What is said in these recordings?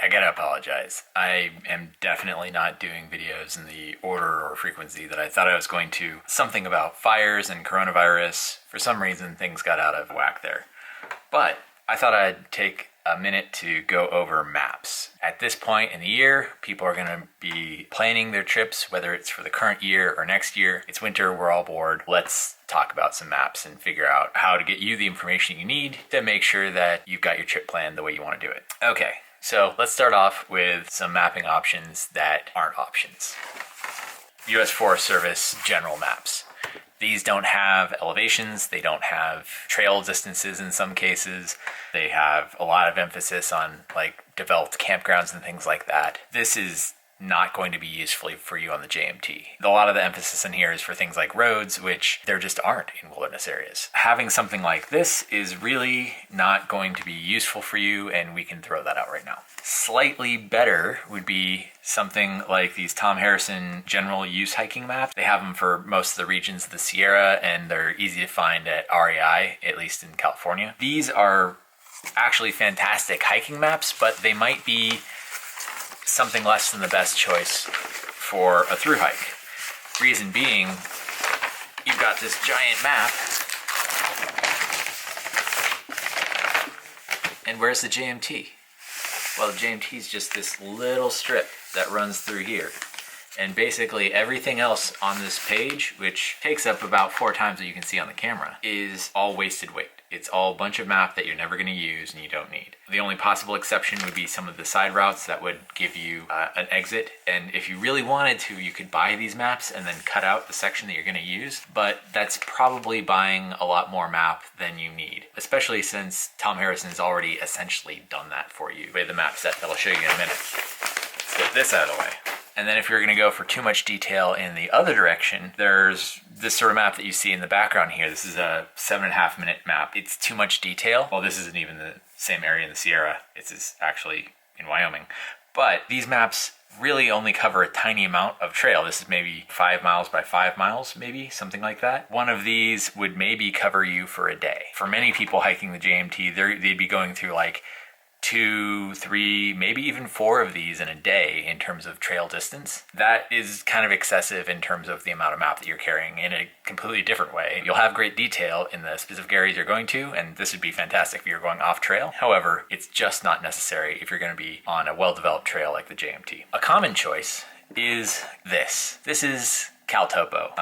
I gotta apologize. I am definitely not doing videos in the order or frequency that I thought I was going to. Something about fires and coronavirus. For some reason, things got out of whack there. But I thought I'd take a minute to go over maps. At this point in the year, people are gonna be planning their trips, whether it's for the current year or next year. It's winter, we're all bored. Let's talk about some maps and figure out how to get you the information you need to make sure that you've got your trip planned the way you wanna do it. Okay, so let's start off with some mapping options that aren't options. US Forest Service general maps. These don't have elevations, they don't have trail distances in some cases. They have a lot of emphasis on like developed campgrounds and things like that. This is not going to be useful for you on the JMT. A lot of the emphasis in here is for things like roads, which there just aren't in wilderness areas. Having something like this is really not going to be useful for you, and we can throw that out right now. Slightly better would be something like these Tom Harrison general use hiking maps. They have them for most of the regions of the Sierra, and they're easy to find at REI, at least in California. These are actually fantastic hiking maps, but they might be something less than the best choice for a through hike. Reason being, you've got this giant map, and where's the JMT? Well, the JMT is just this little strip that runs through here. And basically everything else on this page, which takes up about 4 times what you can see on the camera, is all wasted weight. It's all a bunch of map that you're never going to use and you don't need. The only possible exception would be some of the side routes that would give you an exit. And if you really wanted to, you could buy these maps and then cut out the section that you're going to use. But that's probably buying a lot more map than you need, especially since Tom Harrison's already essentially done that for you with the map set that I'll show you in a minute. Let's get this out of the way. And then if you're going to go for too much detail in the other direction, there's this sort of map that you see in the background here. This is a 7.5 minute map. It's too much detail. Well, this isn't even the same area in the Sierra. It's actually in Wyoming. But these maps really only cover a tiny amount of trail. This is maybe 5 miles by 5 miles, maybe something like that. One of these would maybe cover you for a day. For many people hiking the JMT, they'd be going through like 2, 3, maybe even 4 of these in a day in terms of trail distance. That is kind of excessive in terms of the amount of map that you're carrying in a completely different way. You'll have great detail in the specific areas you're going to, and this would be fantastic if you're going off trail. However, it's just not necessary if you're going to be on a well-developed trail like the JMT. A common choice is this. This is CalTopo.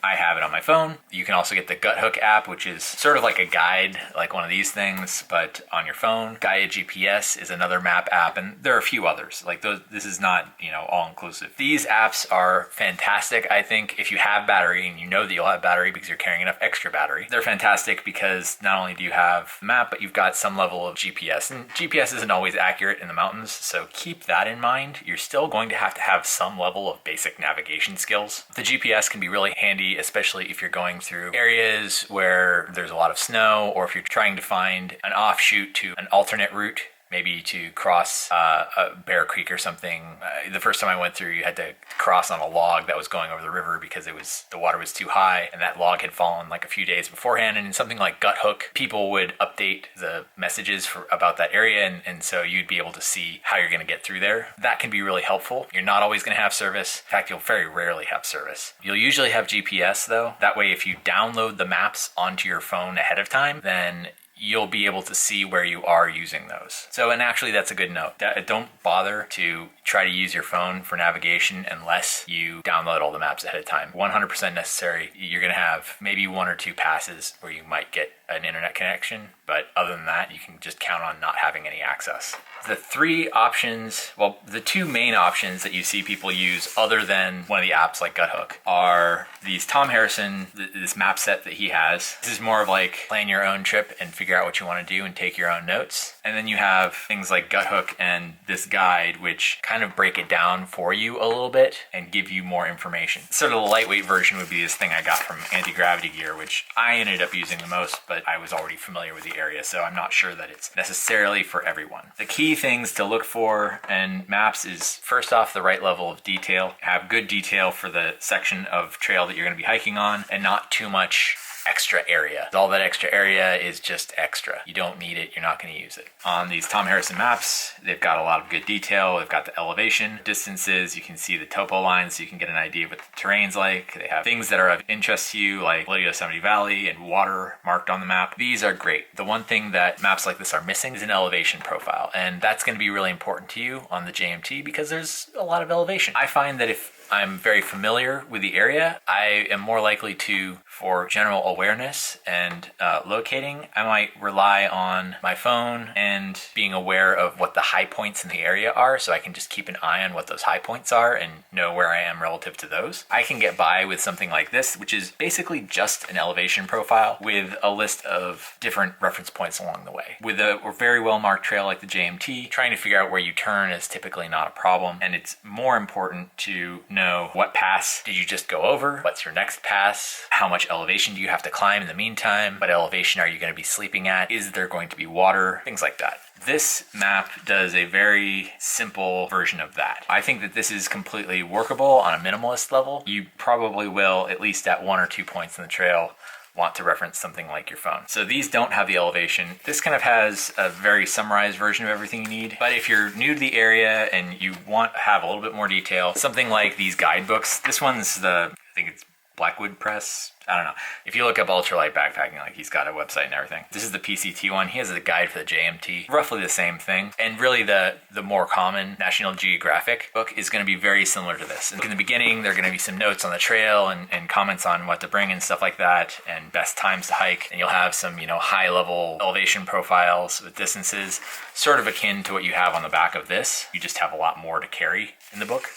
I have it on my phone. You can also get the Guthook app, which is sort of like a guide, like one of these things, but on your phone. Gaia GPS is another map app, and there are a few others. Like those, this is not, all inclusive. These apps are fantastic, I think, if you have battery and you know that you'll have battery because you're carrying enough extra battery. They're fantastic because not only do you have the map, but you've got some level of GPS, and GPS isn't always accurate in the mountains, so keep that in mind. You're still going to have some level of basic navigation skills. The GPS can be really handy, especially if you're going through areas where there's a lot of snow, or if you're trying to find an offshoot to an alternate route, maybe to cross a Bear Creek or something. The first time I went through, you had to cross on a log that was going over the river because the water was too high, and that log had fallen like a few days beforehand. And in something like Guthook, people would update the messages about that area, and so you'd be able to see how you're going to get through there. That can be really helpful. You're not always going to have service. In fact, you'll very rarely have service. You'll usually have GPS though. That way, if you download the maps onto your phone ahead of time, then you'll be able to see where you are using those. So, and actually that's a good note. Don't bother to try to use your phone for navigation unless you download all the maps ahead of time. 100% necessary. You're gonna have maybe 1 or 2 passes where you might get an internet connection, but other than that, you can just count on not having any access. The 3 options, well, the 2 main options that you see people use other than one of the apps like Guthook are these Tom Harrison, this map set that he has. This is more of like plan your own trip and figure out what you want to do and take your own notes. And then you have things like Guthook and this guide, which kind of break it down for you a little bit and give you more information. Sort of the lightweight version would be this thing I got from Antigravity gear, which I ended up using the most, but I was already familiar with the area, so I'm not sure that it's necessarily for everyone. The key things to look for in maps is, first off, the right level of detail. Have good detail for the section of trail that you're going to be hiking on, and not too much extra area. All that extra area is just extra. You don't need it, you're not going to use it. On these Tom Harrison maps, they've got a lot of good detail. They've got the elevation, distances, you can see the topo lines so you can get an idea of what the terrain's like. They have things that are of interest to you like Little Yosemite Valley and water marked on the map. These are great. The one thing that maps like this are missing is an elevation profile, and that's going to be really important to you on the JMT because there's a lot of elevation. I find that if I'm very familiar with the area, I am more likely to, for general awareness and locating, I might rely on my phone and being aware of what the high points in the area are, so I can just keep an eye on what those high points are and know where I am relative to those. I can get by with something like this, which is basically just an elevation profile with a list of different reference points along the way. With a very well marked trail like the JMT, trying to figure out where you turn is typically not a problem, and it's more important to know what pass did you just go over, what's your next pass, how much elevation do you have to climb in the meantime, what elevation are you going to be sleeping at, is there going to be water, things like that. This map does a very simple version of that. I think that this is completely workable on a minimalist level. You probably will, at least at 1 or 2 points in the trail, want to reference something like your phone. So these don't have the elevation. This kind of has a very summarized version of everything you need. But if you're new to the area and you want to have a little bit more detail, something like these guidebooks, this one's I think it's Blackwoods Press. I don't know. If you look up ultralight backpacking, like he's got a website and everything. This is the PCT one. He has a guide for the JMT. Roughly the same thing. And really the more common National Geographic book is going to be very similar to this. In the beginning, there are going to be some notes on the trail and comments on what to bring and stuff like that, and best times to hike. And you'll have some, high level elevation profiles with distances, sort of akin to what you have on the back of this. You just have a lot more to carry in the book.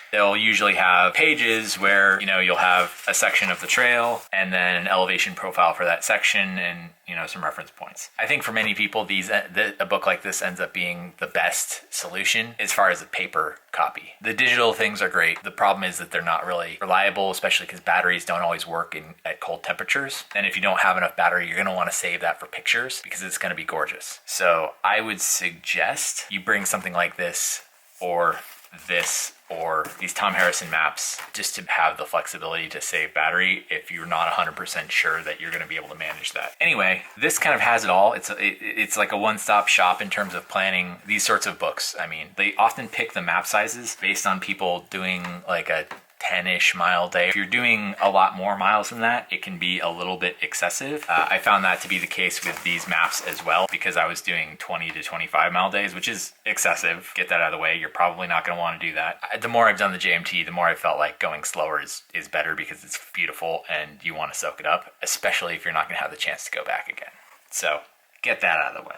They'll usually have pages where, you'll have a section of the trail and then an elevation profile for that section and, some reference points. I think for many people, a book like this ends up being the best solution as far as a paper copy. The digital things are great. The problem is that they're not really reliable, especially because batteries don't always work at cold temperatures. And if you don't have enough battery, you're going to want to save that for pictures because it's going to be gorgeous. So I would suggest you bring something like this or these Tom Harrison maps just to have the flexibility to save battery if you're not 100% sure that you're going to be able to manage that. Anyway, this kind of has it all. It's like a one-stop shop in terms of planning these sorts of books. I mean, they often pick the map sizes based on people doing like a 10-ish mile day. If you're doing a lot more miles than that, it can be a little bit excessive. I found that to be the case with these maps as well, because I was doing 20 to 25 mile days, which is excessive. Get that out of the way. You're probably not going to want to do that. The more I've done the JMT, the more I felt like going slower is better because it's beautiful and you want to soak it up, especially if you're not going to have the chance to go back again. So get that out of the way.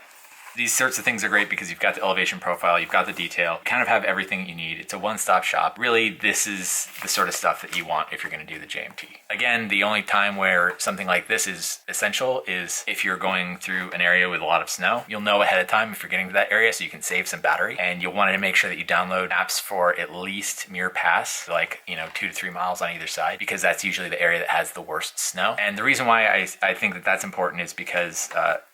These sorts of things are great because you've got the elevation profile, you've got the detail, you kind of have everything you need. It's a one-stop shop. Really, this is the sort of stuff that you want if you're going to do the JMT. Again, the only time where something like this is essential is if you're going through an area with a lot of snow. You'll know ahead of time if you're getting to that area so you can save some battery, and you'll want to make sure that you download apps for at least Muir Pass, like 2 to 3 miles on either side, because that's usually the area that has the worst snow. And the reason why I think that that's important is because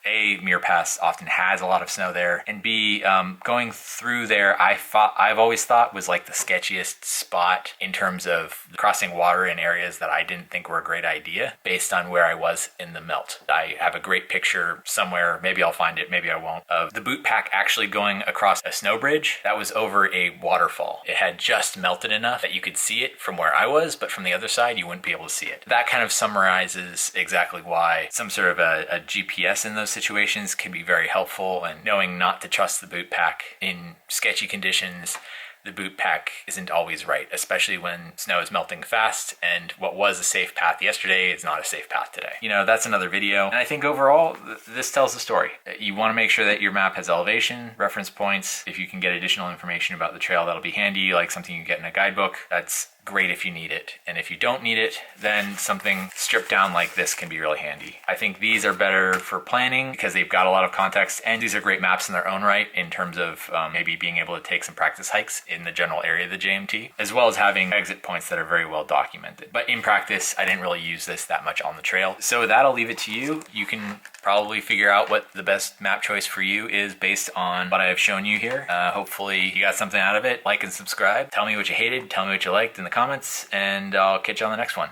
A, Muir Pass often has a lot of snow there, and B, going through there, I've always thought was like the sketchiest spot in terms of crossing water in areas that I didn't think were a great idea based on where I was in the melt. I have a great picture somewhere, maybe I'll find it, maybe I won't, of the boot pack actually going across a snow bridge that was over a waterfall. It had just melted enough that you could see it from where I was, but from the other side, you wouldn't be able to see it. That kind of summarizes exactly why some sort of a GPS in those situations can be very helpful, and knowing not to trust the boot pack in sketchy conditions. The boot pack isn't always right, especially when snow is melting fast, and what was a safe path yesterday is not a safe path today. That's another video. And I think overall, this tells the story. You want to make sure that your map has elevation, reference points. If you can get additional information about the trail, that'll be handy, like something you get in a guidebook. That's great if you need it. And if you don't need it, then something stripped down like this can be really handy. I think these are better for planning because they've got a lot of context, and these are great maps in their own right in terms of maybe being able to take some practice hikes in the general area of the JMT, as well as having exit points that are very well documented. But in practice, I didn't really use this that much on the trail. So with that, I'll leave it to you. You can probably figure out what the best map choice for you is based on what I have shown you here. Hopefully you got something out of it. Like and subscribe. Tell me what you hated. Tell me what you liked in the comments, and I'll catch you on the next one.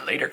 Later.